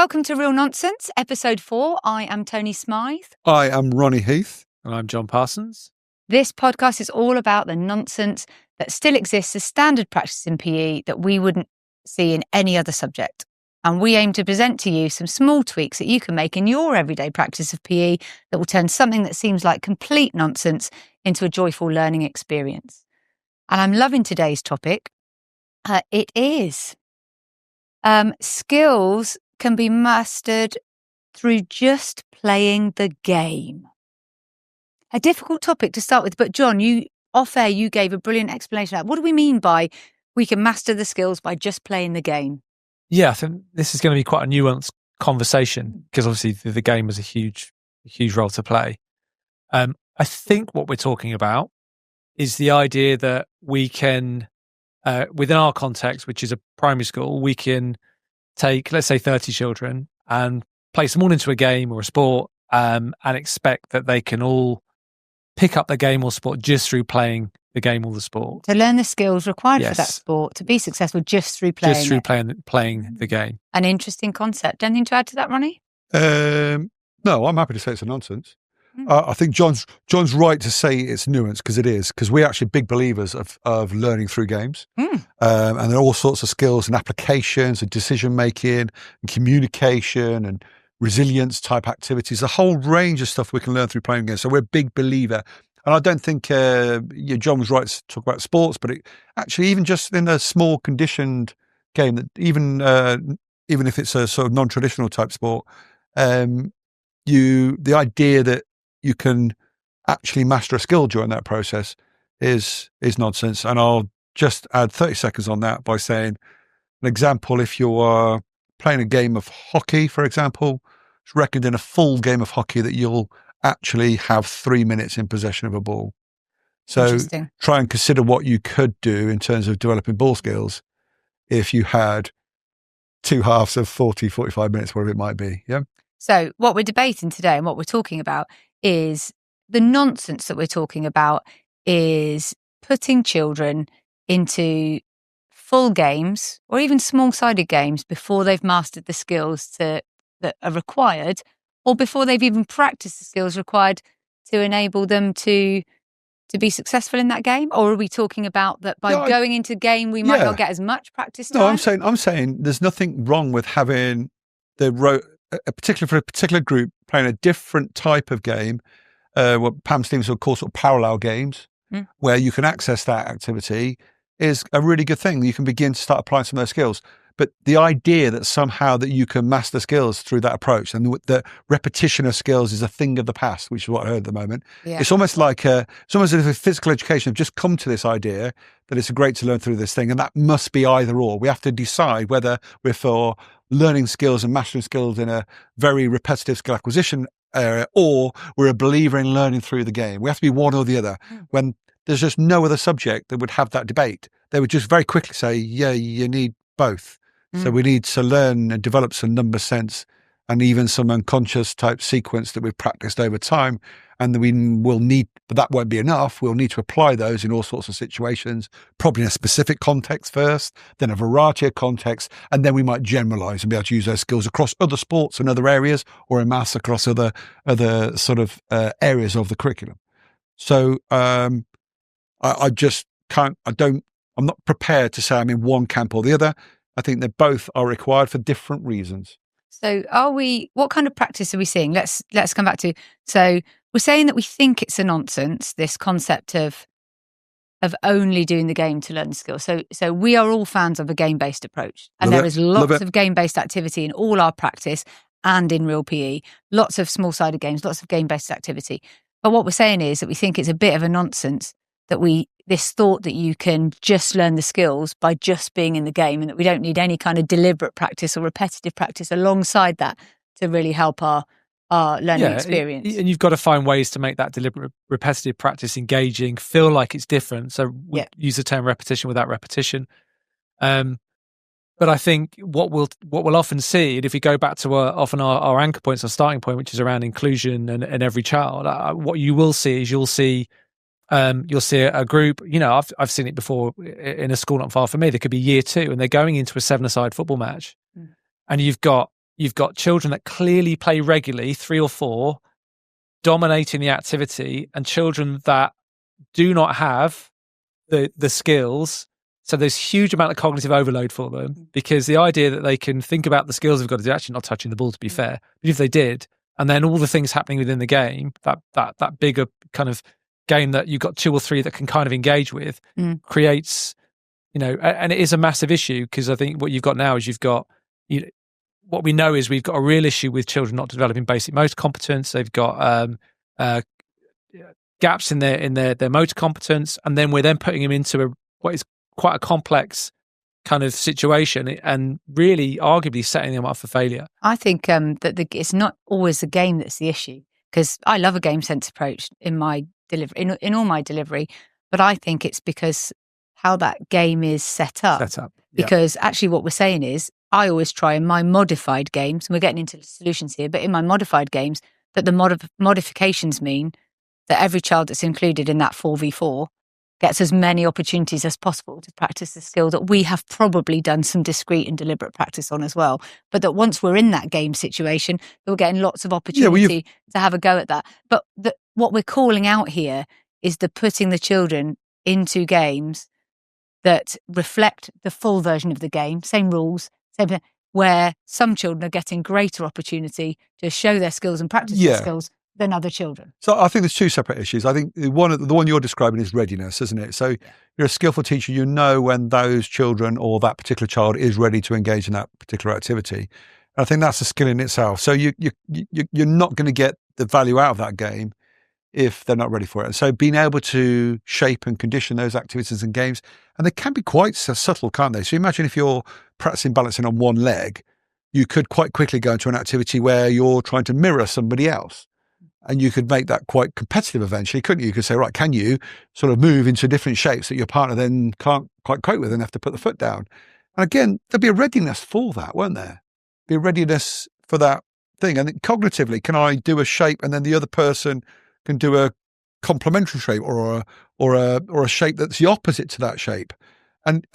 Welcome to Real Nonsense, episode 4. I am Toni Smyth. I am Ronnie Heath. And I'm John Parsons. This podcast is all about the nonsense that still exists as standard practice in PE that we wouldn't see in any other subject. And we aim to present to you some small tweaks that you can make in your everyday practice of PE that will turn something that seems like complete nonsense into a joyful learning experience. And I'm loving today's topic. It is skills can be mastered through just playing the game. A difficult topic to start with, but John, you off air, you gave a brilliant explanation of what do we mean by we can master the skills by just playing the game? Yeah, I think this is going to be quite a nuanced conversation because obviously the game has a huge role to play. I think what we're talking about is the idea that we can, within our context, which is a primary school, we can take, let's say, 30 children and place them all into a game or a sport and expect that they can all pick up the game or sport just through playing the game or the sport. To learn the skills required for that sport, to be successful just through playing playing the game. An interesting concept. Anything to add to that, Ronnie? No, I'm happy to say it's a nonsense. I think John's right to say it's nuanced because it is, because we're actually big believers of learning through games. And there are all sorts of skills and applications and decision making and communication and resilience type activities, a whole range of stuff we can learn through playing games. So we're a big believer. And I don't think John was right to talk about sports, but actually even just in a small conditioned game, that even if it's a sort of non-traditional type sport, the idea that you can actually master a skill during that process is nonsense. And I'll just add 30 seconds on that by saying an example. If you are playing a game of hockey, for example, it's reckoned in a full game of hockey that you'll actually have 3 minutes in possession of a ball. So try and consider what you could do in terms of developing ball skills if you had 2 halves of 40, 45 minutes, whatever it might be. Yeah. So what we're debating today and what we're talking about is the nonsense that we're talking about is putting children into full games or even small-sided games before they've mastered the skills that are required, or before they've even practiced the skills required to enable them to be successful in that game? Or are we talking about that by going into game we might not get as much practice time? No, I'm saying there's nothing wrong with having particularly for a particular group playing a different type of game, what Pam Stevens would call sort of parallel games, where you can access that activity is a really good thing. You can begin to start applying some of those skills. But the idea that somehow that you can master skills through that approach and the repetition of skills is a thing of the past, which is what I heard at the moment. Yeah. It's almost like it's almost as if physical education have just come to this idea that it's great to learn through this thing, and that must be either or. We have to decide whether we're for learning skills and mastering skills in a very repetitive skill acquisition area, or we're a believer in learning through the game. We have to be one or the other. When there's just no other subject that would have that debate, they would just very quickly say, yeah, you need both. So we need to learn and develop some number sense and even some unconscious type sequence that we've practiced over time. And we will need, but that won't be enough. We'll need to apply those in all sorts of situations, probably in a specific context first, then a variety of contexts, and then we might generalize and be able to use those skills across other sports and other areas, or in mass across other sort of areas of the curriculum. So I just can't, I'm not prepared to say I'm in one camp or the other. I think they both are required for different reasons. So what kind of practice are we seeing? Let's come back to, so we're saying that we think it's a nonsense, this concept of only doing the game to learn the skills. So we are all fans of a game-based approach. And there is lots of game-based activity in all our practice and in real PE, lots of small-sided games, lots of game-based activity. But what we're saying is that we think it's a bit of a nonsense that this thought that you can just learn the skills by just being in the game, and that we don't need any kind of deliberate practice or repetitive practice alongside that to really help our learning experience. And you've got to find ways to make that deliberate, repetitive practice engaging, feel like it's different. So we use the term repetition without repetition. But I think what we'll often see, and if we go back to often our anchor points, our starting point, which is around inclusion and every child, what you will see is you'll see a group, I've seen it before in a school not far from me. There could be year 2 and they're going into a 7-a-side football match. And you've got you've got children that clearly play regularly, 3 or 4, dominating the activity, and children that do not have the skills. So there's huge amount of cognitive overload for them, because the idea that they can think about the skills they've got to do, actually not touching the ball, to be fair, but if they did, and then all the things happening within the game, that bigger kind of game that you've got 2 or 3 that can kind of engage with, creates, and it is a massive issue, because I think what you've got now is what we know is we've got a real issue with children not developing basic motor competence. They've got gaps in their motor competence, and then we're then putting them into what is quite a complex kind of situation, and really arguably setting them up for failure. I think that it's not always the game that's the issue, because I love a game sense approach in my delivery, in all my delivery, but I think it's because how that game is set up. Because actually what we're saying is, I always try in my modified games, and we're getting into solutions here, but in my modified games, that the modifications mean that every child that's included in that 4v4 gets as many opportunities as possible to practice the skill that we have probably done some discrete and deliberate practice on as well. But that once we're in that game situation, we're getting lots of opportunity to have a go at that. But what we're calling out here is the putting the children into games that reflect the full version of the game, same rules, same thing, where some children are getting greater opportunity to show their skills and practice their skills than other children. So I think there's 2 separate issues. I think the one you're describing is readiness, isn't it? So you're a skillful teacher, you know when those children or that particular child is ready to engage in that particular activity. And I think that's a skill in itself. So you're not going to get the value out of that game if they're not ready for it. And so being able to shape and condition those activities and games, and they can be quite subtle, can't they? So imagine if you're practicing balancing on one leg, you could quite quickly go into an activity where you're trying to mirror somebody else. And you could make that quite competitive eventually, couldn't you? You could say, right, can you sort of move into different shapes that your partner then can't quite cope with and have to put the foot down? And again, there'd be a readiness for that, won't there? Be a readiness for that thing. And cognitively, can I do a shape and then the other person can do a complementary shape or a shape that's the opposite to that shape? And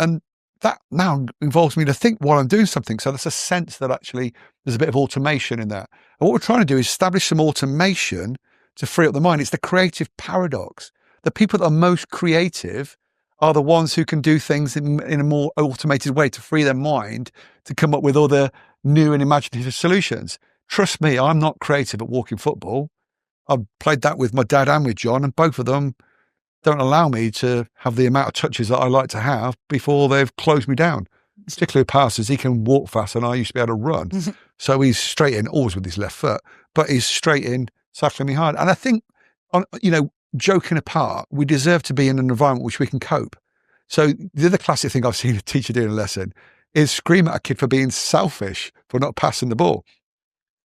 that now involves me to think while I'm doing something. So there's a sense that actually there's a bit of automation in that. And what we're trying to do is establish some automation to free up the mind. It's the creative paradox. The people that are most creative are the ones who can do things in a more automated way to free their mind to come up with other new and imaginative solutions. Trust me, I'm not creative at walking football. I've played that with my dad and with John, and both of them don't allow me to have the amount of touches that I like to have before they've closed me down. Particularly Parsons, he can walk fast and I used to be able to run. So he's straight in, always with his left foot, but he's straight in, tackling me hard. And I think, joking apart, we deserve to be in an environment which we can cope. So the other classic thing I've seen a teacher do in a lesson is scream at a kid for being selfish, for not passing the ball.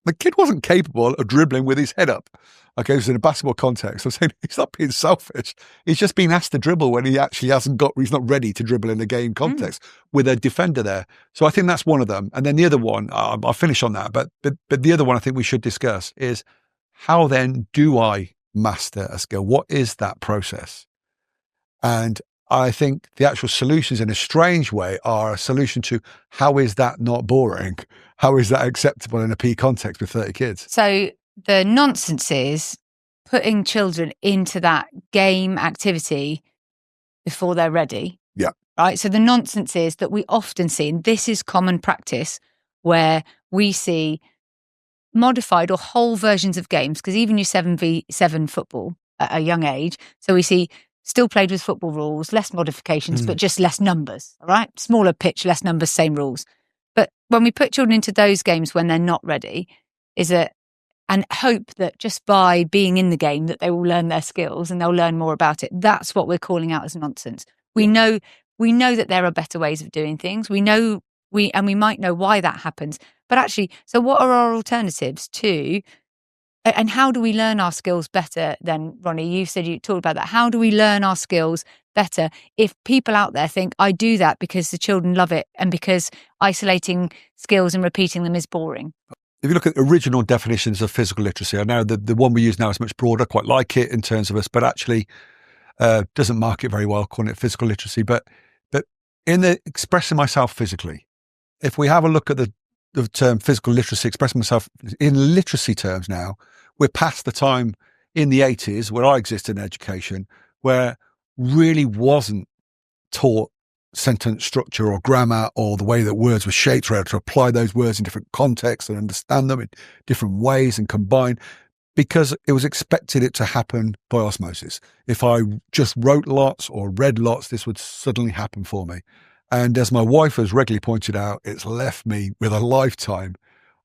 The kid wasn't capable of dribbling with his head up. Okay, it was in a basketball context. I'm saying he's not being selfish. He's just being asked to dribble when he actually he's not ready to dribble in a game context with a defender there. So I think that's one of them. And then the other one, I'll finish on that, but the other one I think we should discuss is how then do I master a skill? What is that process? And I think the actual solutions in a strange way are a solution to how is that not boring? How is that acceptable in a PE context with 30 kids? So the nonsense is putting children into that game activity before they're ready. Yeah. Right. So the nonsense is that we often see, and this is common practice, where we see modified or whole versions of games, because even your 7v7 football at a young age. So we see still played with football rules, less modifications, but just less numbers. All right. Smaller pitch, less numbers, same rules. But when we put children into those games when they're not ready, and hope that just by being in the game that they will learn their skills and they'll learn more about it. That's what we're calling out as nonsense. We know that there are better ways of doing things. We might know why that happens. But actually, so what are our alternatives to, and how do we learn our skills better then, Ronnie? You talked about that. How do we learn our skills better if people out there think, I do that because the children love it and because isolating skills and repeating them is boring? If you look at original definitions of physical literacy, I know the one we use now is much broader, quite like it in terms of us, but actually doesn't mark it very well, calling it physical literacy. But in the expressing myself physically, if we have a look at the the term physical literacy, expressing myself in literacy terms now. We're past the time in the 80s where I existed in education, where really wasn't taught sentence structure or grammar or the way that words were shaped, or how to apply those words in different contexts and understand them in different ways and combine, because it was expected it to happen by osmosis. If I just wrote lots or read lots, this would suddenly happen for me. And as my wife has regularly pointed out, it's left me with a lifetime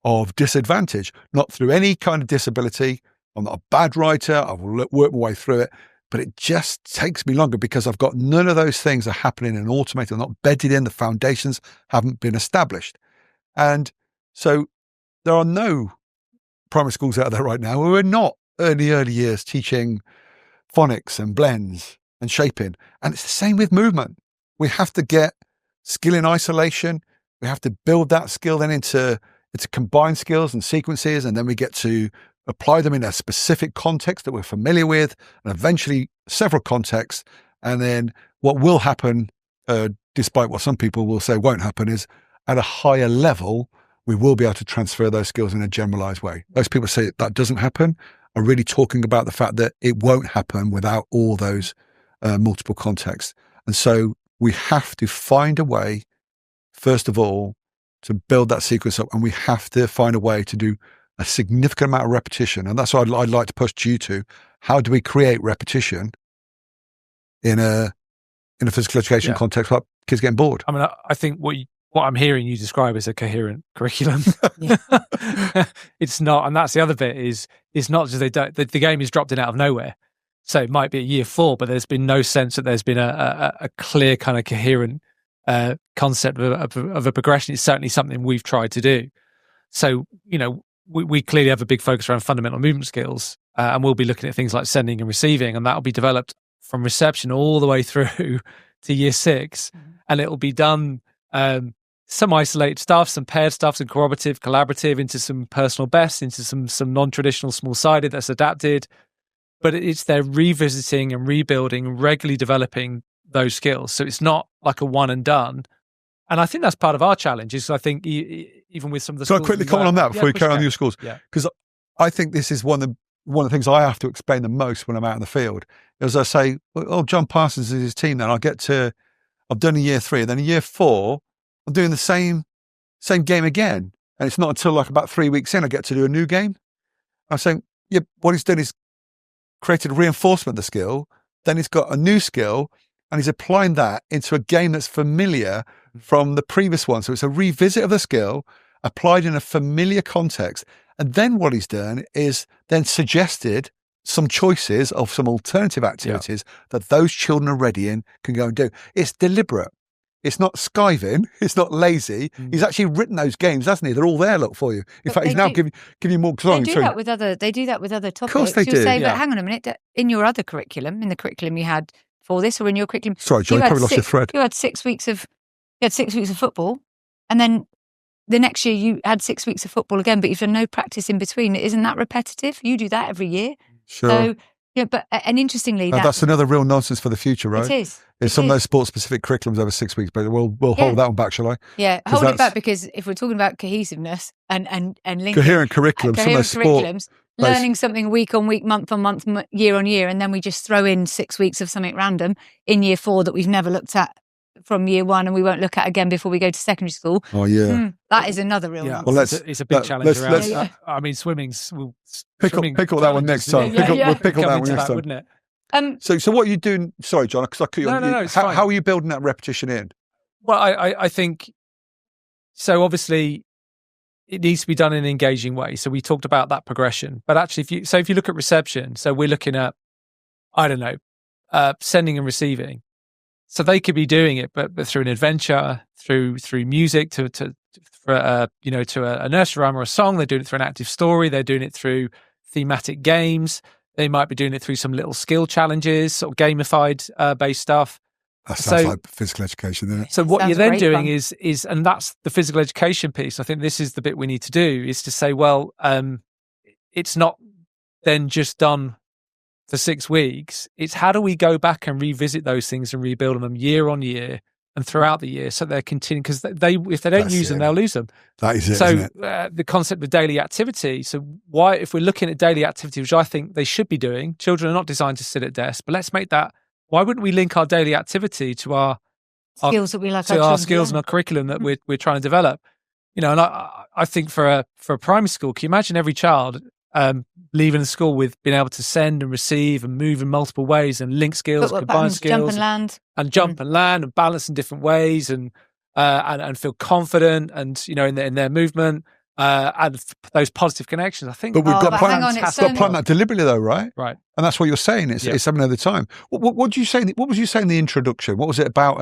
of disadvantage, not through any kind of disability. I'm not a bad writer. I will work my way through it, but it just takes me longer because I've got none of those things are happening and automated, not bedded in. The foundations haven't been established. And so there are no primary schools out there right now where we're not early years teaching phonics and blends and shaping. And it's the same with movement. We have to get skill in isolation. We have to build that skill then into combined skills and sequences, and then we get to apply them in a specific context that we're familiar with, and eventually several contexts. And then what will happen, despite what some people will say won't happen, is at a higher level, we will be able to transfer those skills in a generalized way. Those people say that doesn't happen are really talking about the fact that it won't happen without all those multiple contexts. And so we have to find a way, first of all, to build that sequence up, and we have to find a way to do a significant amount of repetition. And that's what I'd like to push you to. How do we create repetition in a physical education context without kids getting bored? I mean, I think what I'm hearing you describe as a coherent curriculum. It's not, and that's the other bit is it's not just the game is dropped in out of nowhere. So it might be at year 4, but there's been no sense that there's been a clear kind of coherent concept of a progression. It's certainly something we've tried to do. So, we clearly have a big focus around fundamental movement skills, and we'll be looking at things like sending and receiving, and that'll be developed from reception all the way through to year 6. And it'll be done some isolated stuff, some paired stuff, some corroborative, collaborative, into some personal best, into some non-traditional small-sided that's adapted. But it's they're revisiting and rebuilding and regularly developing those skills. So it's not like a one and done. And I think that's part of our challenge is I think even with some of the schools. So I quickly comment on that before you carry on your schools. Because I think this is one of the things I have to explain the most when I'm out in the field. As I say, oh, John Parsons is his team then. I've done a year 3, and then a year 4, I'm doing the same game again. And it's not until like about 3 weeks in I get to do a new game. I'm saying, yeah, what he's done is created a reinforcement of the skill, then he's got a new skill, and he's applying that into a game that's familiar from the previous one. So it's a revisit of the skill applied in a familiar context. And then what he's done is then suggested some choices of some alternative activities that those children are ready in, can go and do. It's deliberate. It's not skiving. It's not lazy. He's actually written those games, hasn't he? They're all there, look, for you. In fact, he's now giving you more. They do that with other topics. Of course they do. Say, but hang on a minute. In your other curriculum, in the curriculum you had for this, or in your curriculum, sorry, John, you probably lost your thread. You had 6 weeks of football, and then the next year you had 6 weeks of football again, but you've done no practice in between. Isn't that repetitive? You do that every year. Sure. So, and interestingly, that's another real nonsense for the future, right? It is. It's some of those sports-specific curriculums over 6 weeks, but we'll hold that one back, shall I? Yeah, hold it back, because if we're talking about cohesiveness and linking coherent curriculums, learning something week on week, month on month, year on year, and then we just throw in 6 weeks of something random in year 4 that we've never looked at from year 1, and we won't look at again before we go to secondary school. Oh yeah, that is another real. Yeah, well, it's a big challenge around. I mean, swimming's. We'll pick up that one next time. We'll pick up that one next time, wouldn't it? So what are you doing? Sorry, John, because I cut you on. No, it's fine. How are you building that repetition in? Well, I think so. Obviously, it needs to be done in an engaging way. So we talked about that progression, but actually, if you look at reception, so we're looking at, I don't know, sending and receiving. So they could be doing it, but through an adventure, through music, to a nursery rhyme or a song. They're doing it through an active story. They're doing it through thematic games. They might be doing it through some little skill challenges, sort of gamified based stuff. That sounds like physical education, doesn't it? So what you're then doing is, and that's the physical education piece. I think this is the bit we need to do, is to say, well, it's not then just done for 6 weeks. It's how do we go back and revisit those things and rebuild them year on year and throughout the year, so they're continuing, because if they don't use them, they'll lose them. That is it. So isn't it? The concept of daily activity. So why, if we're looking at daily activity, which I think they should be doing, children are not designed to sit at desks, but let's make that. Why wouldn't we link our daily activity to our skills that we like, to our skills and our curriculum that we're trying to develop? You know, and I think for a primary school, can you imagine every child leaving the school with being able to send and receive and move in multiple ways and link skills, combine skills, jump and land and balance in different ways and feel confident and, you know, in their movement and those positive connections. I think. But we've got to plan that deliberately, though, right? Right. And that's what you're saying. It's something at a time. What did you say? What was you saying in the introduction? What was it about?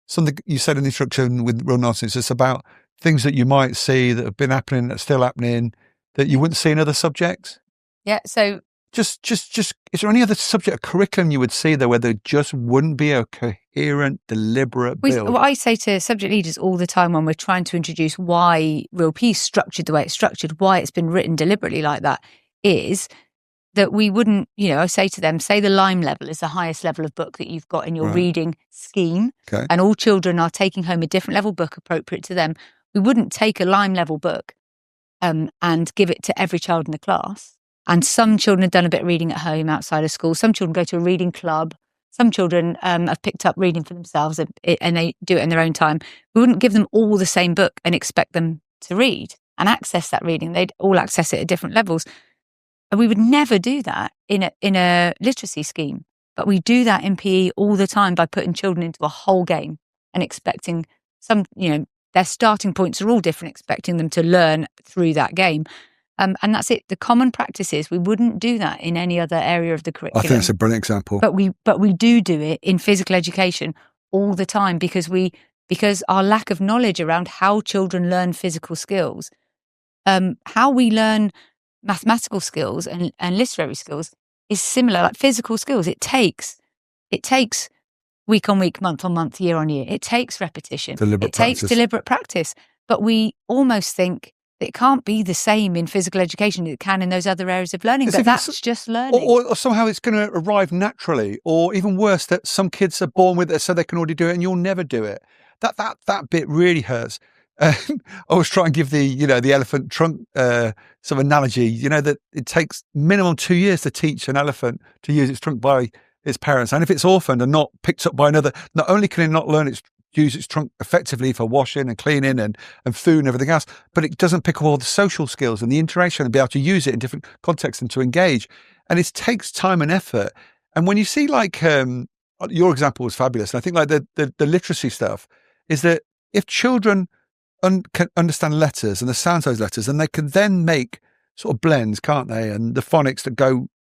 Something you said in the introduction with real nonsense. It's about things that you might see that have been happening, that's still happening, that you wouldn't see in other subjects. Yeah. So just, is there any other subject or curriculum you would see there where there just wouldn't be a coherent, deliberate build? What I say to subject leaders all the time when we're trying to introduce why Real P is structured the way it's structured, why it's been written deliberately like that, is that we wouldn't, you know, I say to them, say the Lime level is the highest level of book that you've got in your reading scheme, and all children are taking home a different level book appropriate to them. We wouldn't take a Lime level book and give it to every child in the class. And some children have done a bit of reading at home outside of school. Some children go to a reading club. Some children have picked up reading for themselves and they do it in their own time. We wouldn't give them all the same book and expect them to read and access that reading. They'd all access it at different levels. And we would never do that in a literacy scheme. But we do that in PE all the time by putting children into a whole game and expecting some, you know, their starting points are all different, expecting them to learn through that game. And that's it. The common practice is we wouldn't do that in any other area of the curriculum. I think that's a brilliant example. But we do it in physical education all the time because our lack of knowledge around how children learn physical skills, how we learn mathematical skills and literary skills is similar. Like physical skills, it takes week on week, month on month, year on year. It takes repetition. Takes deliberate practice. But we almost think it can't be the same in physical education as it can in those other areas of learning. But that's just learning. Or somehow it's going to arrive naturally. Or even worse, that some kids are born with it so they can already do it and you'll never do it. That bit really hurts. I always try and give the elephant trunk sort of analogy, that it takes minimum 2 years to teach an elephant to use its trunk by its parents. And if it's orphaned and not picked up by another, not only can it not use its trunk effectively for washing and cleaning and food and everything else, but it doesn't pick up all the social skills and the interaction and be able to use it in different contexts and to engage. And it takes time and effort. And when you see your example was fabulous. And I think the literacy stuff is that if children can understand letters and the sounds of those letters, and they can then make sort of blends, can't they? And the phonics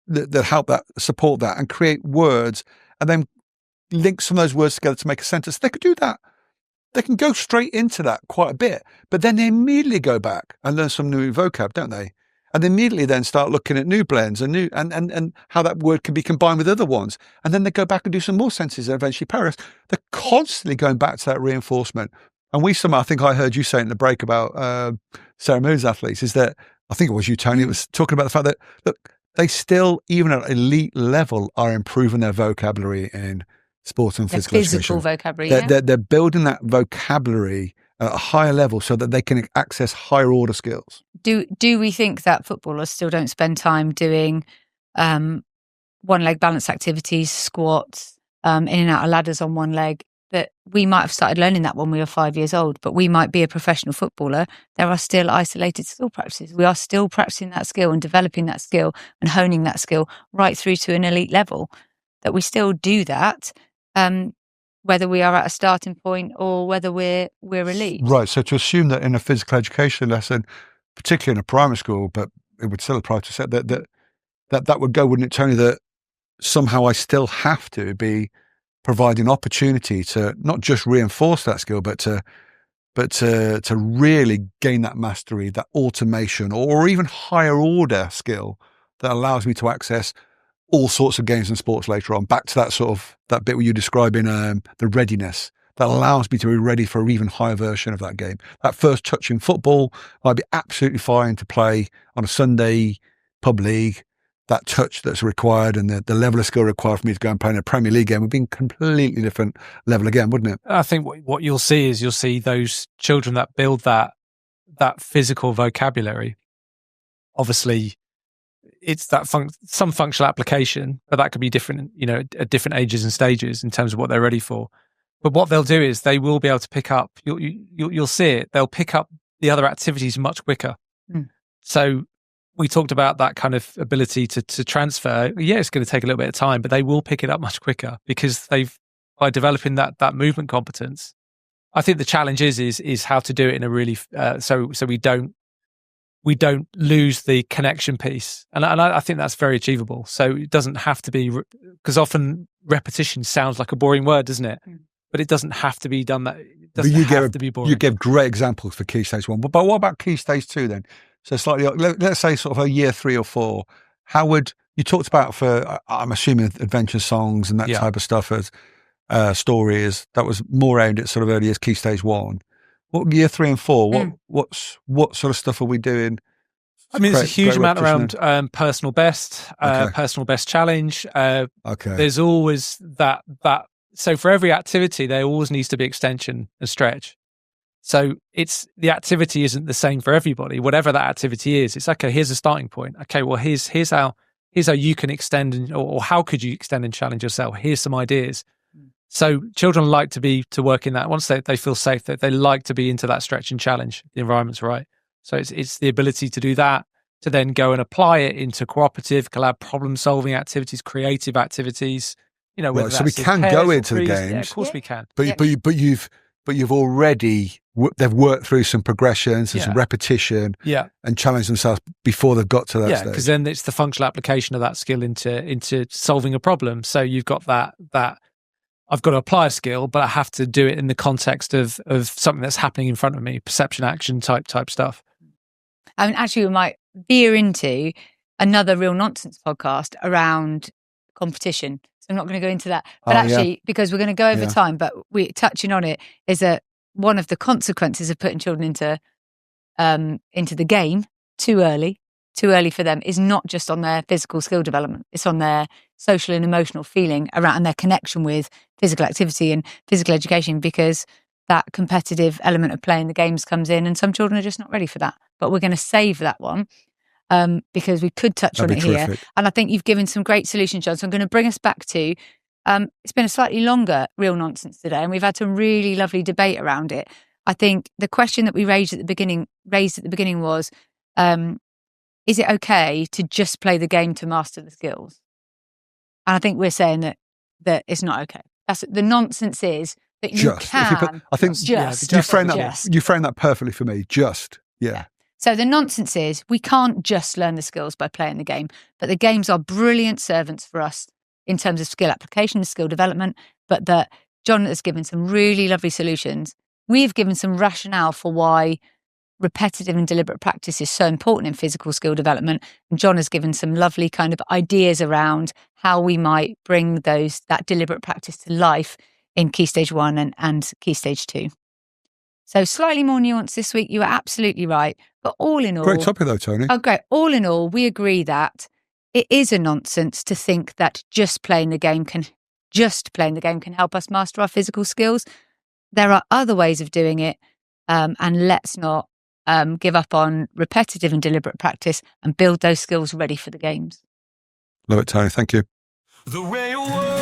that help that, support that, and create words, and then link some of those words together to make a sentence. They could do that. They can go straight into that quite a bit, but then they immediately go back and learn some new vocab, don't they? And they immediately then start looking at new blends and new and how that word can be combined with other ones. And then they go back and do some more sentences and eventually paragraphs. They're constantly going back to that reinforcement. And I think I heard you say in the break about Sarah Moon's athletes, is that, I think it was you, Toni, it was talking about the fact that, look, they still, even at elite level, are improving their vocabulary in sport and physical education. Vocabulary, they're building that vocabulary at a higher level so that they can access higher order skills. Do we think that footballers still don't spend time doing one-leg balance activities, squats, in and out of ladders on one leg? That we might have started learning that when we were 5 years old, but we might be a professional footballer. There are still isolated skill practices. We are still practicing that skill and developing that skill and honing that skill right through to an elite level. That we still do that, whether we are at a starting point or whether we're elite. Right. So to assume that in a physical education lesson, particularly in a primary school, but it would still apply to set that would go, wouldn't it, Toni? That somehow I still have to be providing opportunity to not just reinforce that skill, but to really gain that mastery, that automation, or even higher order skill that allows me to access all sorts of games and sports later on. Back to that bit where you're describing the readiness that allows me to be ready for an even higher version of that game. That first touch in football, I'd be absolutely fine to play on a Sunday pub league that touch that's required and the level of skill required for me to go and play in a Premier League game would be a completely different level again, wouldn't it? I think what you'll see is those children that build that physical vocabulary. Obviously, it's that some functional application, but that could be different, at different ages and stages in terms of what they're ready for. But what they'll do is they will be able to pick up. You'll see it. They'll pick up the other activities much quicker. So we talked about that kind of ability to transfer. Yeah, it's going to take a little bit of time, but they will pick it up much quicker because by developing that movement competence. I think the challenge is how to do it in a really so we don't lose the connection piece, and I think that's very achievable. So it doesn't have to be, because often repetition sounds like a boring word, doesn't it? But it doesn't have to be done that. It doesn't have to be boring. You give great examples for Key Stage 1, but what about Key Stage 2 then? So slightly, let's say sort of a year 3 or 4. How would you talked about for? I'm assuming adventure songs and that type of stuff as stories that was more aimed at sort of early as Key Stage 1. What year 3 and 4? What sort of stuff are we doing? I mean, there's a huge amount around personal best, personal best challenge. There's always that. So for every activity, there always needs to be extension and stretch. So the activity isn't the same for everybody. Whatever that activity is, it's okay. Here's a starting point. Okay, well here's how you can extend or how could you extend and challenge yourself? Here's some ideas. So children like to work in that. Once they feel safe, that they like to be into that stretch and challenge. The environment's right. So it's the ability to do that, to then go and apply it into cooperative, collab, problem-solving activities, creative activities. Right, so we can go into the games. Yeah, of course we can. But you've already they've worked through some progressions and some repetition, and challenged themselves before they've got to that stage. Because then it's the functional application of that skill into solving a problem. So you've got that I've got to apply a skill, but I have to do it in the context of something that's happening in front of me, perception, action type stuff. I mean, actually, we might veer into another real nonsense podcast around competition. So I'm not going to go into that. But because we're going to go over time, but we're touching on it, is that one of the consequences of putting children into the game too early for them is not just on their physical skill development. It's on their social and emotional feeling around and their connection with physical activity and physical education, because that competitive element of playing the games comes in and some children are just not ready for that. But we're going to save that one because we could touch on it here. And I think you've given some great solutions, John. So I'm going to bring us back to, it's been a slightly longer real nonsense today and we've had some really lovely debate around it. I think the question that we raised at the beginning was, is it okay to just play the game to master the skills? And I think we're saying that it's not okay. That's the nonsense is that you can. I think you frame that perfectly for me. Yeah. So the nonsense is we can't just learn the skills by playing the game, but the games are brilliant servants for us in terms of skill application and skill development. But that John has given some really lovely solutions. We've given some rationale for why repetitive and deliberate practice is so important in physical skill development. And John has given some lovely kind of ideas around how we might bring that deliberate practice to life in Key Stage 1 and Key Stage 2. So slightly more nuanced this week. You are absolutely right. But all in all... Great topic though, Toni. Oh, great. All in all, we agree that it is a nonsense to think that just playing the game can help us master our physical skills. There are other ways of doing it, and let's not give up on repetitive and deliberate practice and build those skills ready for the games. Love it, Toni. Thank you. The way you work.